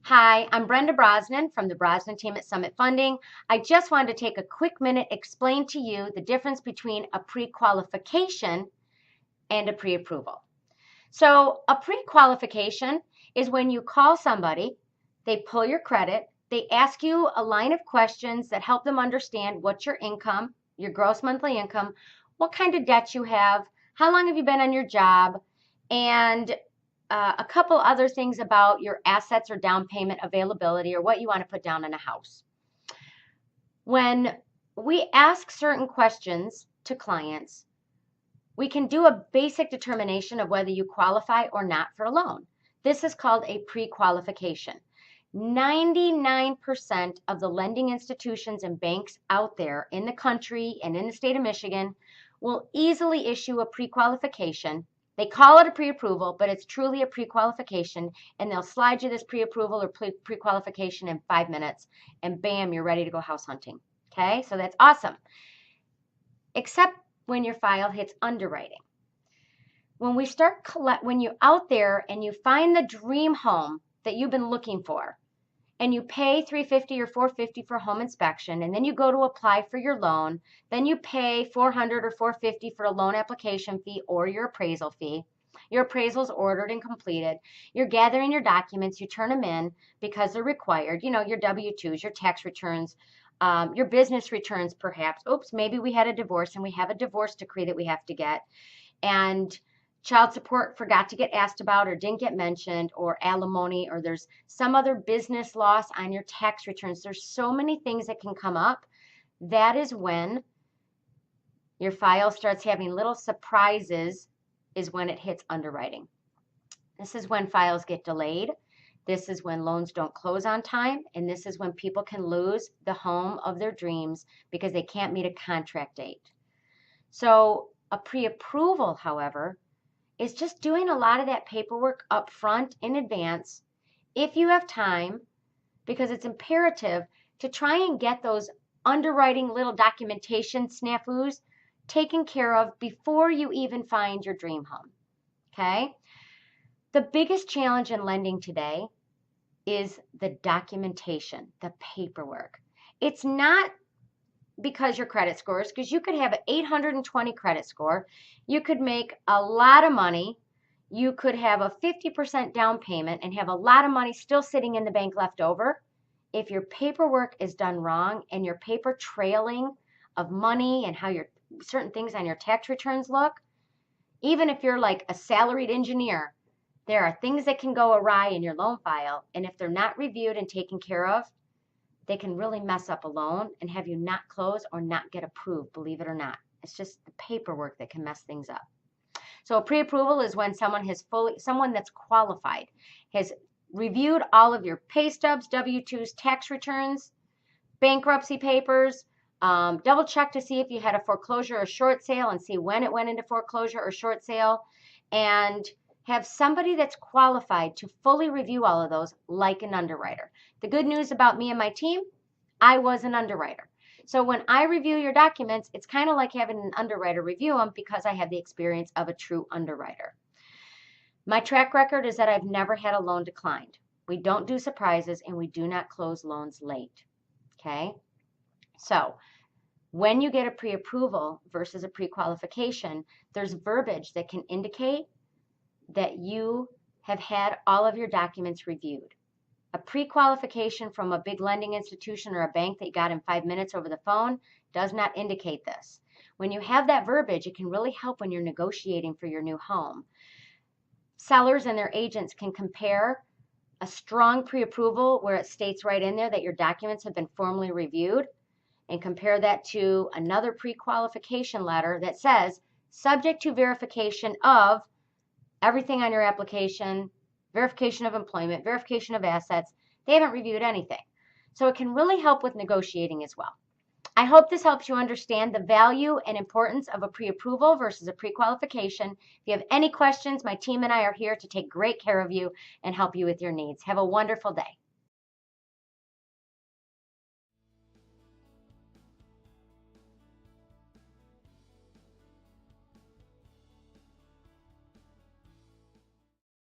Hi, I'm Brenda Brosnan from the Brosnan team at Summit Funding. I just wanted to take a quick minute, explain to you the difference between a pre-qualification and a pre-approval. So a pre-qualification is when you call somebody, they pull your credit, they ask you a line of questions that help them understand what's your income, your gross monthly income, what kind of debt you have, how long have you been on your job, and a couple other things about your assets or down payment availability or what you want to put down in a house. When we ask certain questions to clients, we can do a basic determination of whether you qualify or not for a loan. This is called a pre-qualification. 99% of the lending institutions and banks out there in the country and in the state of Michigan will easily issue a pre-qualification. They call it a pre-approval, but it's truly a pre-qualification, and they'll slide you this pre-approval or pre-qualification in 5 minutes, and bam, you're ready to go house hunting. Okay, so that's awesome. Except when your file hits underwriting. When you're out there and you find the dream home that you've been looking for, and you pay $350 or $450 for a home inspection, and then you go to apply for your loan, then you pay $400 or $450 for a loan application fee or your appraisal fee. Your appraisal's ordered and completed. You're gathering your documents, you turn them in because they're required, you know, your W-2s, your tax returns, your business returns perhaps. Oops, maybe we had a divorce and we have a divorce decree that we have to get. And child support forgot to get asked about or didn't get mentioned, or alimony, or there's some other business loss on your tax returns. There's so many things that can come up. That is when your file starts having little surprises, is when it hits underwriting. This is when files get delayed. This is when loans don't close on time, and this is when people can lose the home of their dreams because they can't meet a contract date. So a pre-approval, however, is just doing a lot of that paperwork up front in advance if you have time, because it's imperative to try and get those underwriting little documentation snafus taken care of before you even find your dream home. Okay? The biggest challenge in lending today is the documentation, the paperwork. It's not because your credit scores, because you could have an 820 credit score, you could make a lot of money, you could have a 50% down payment and have a lot of money still sitting in the bank left over. If your paperwork is done wrong and your paper trailing of money and how your certain things on your tax returns look, even if you're like a salaried engineer, there are things that can go awry in your loan file, and if they're not reviewed and taken care of, they can really mess up a loan and have you not close or not get approved, believe it or not. It's just the paperwork that can mess things up. So a pre-approval is when someone that's qualified has reviewed all of your pay stubs, W-2s, tax returns, bankruptcy papers, double check to see if you had a foreclosure or short sale and see when it went into foreclosure or short sale, and have somebody that's qualified to fully review all of those, like an underwriter. The good news about me and my team, I was an underwriter. So when I review your documents, it's kind of like having an underwriter review them because I have the experience of a true underwriter. My track record is that I've never had a loan declined. We don't do surprises, and we do not close loans late. Okay? So when you get a pre-approval versus a pre-qualification, there's verbiage that can indicate that you have had all of your documents reviewed. A pre-qualification from a big lending institution or a bank that you got in 5 minutes over the phone does not indicate this. When you have that verbiage, it can really help when you're negotiating for your new home. Sellers and their agents can compare a strong pre-approval where it states right in there that your documents have been formally reviewed, and compare that to another pre-qualification letter that says, subject to verification of everything on your application, verification of employment, verification of assets. They haven't reviewed anything. So it can really help with negotiating as well. I hope this helps you understand the value and importance of a pre-approval versus a pre-qualification. If you have any questions, my team and I are here to take great care of you and help you with your needs. Have a wonderful day.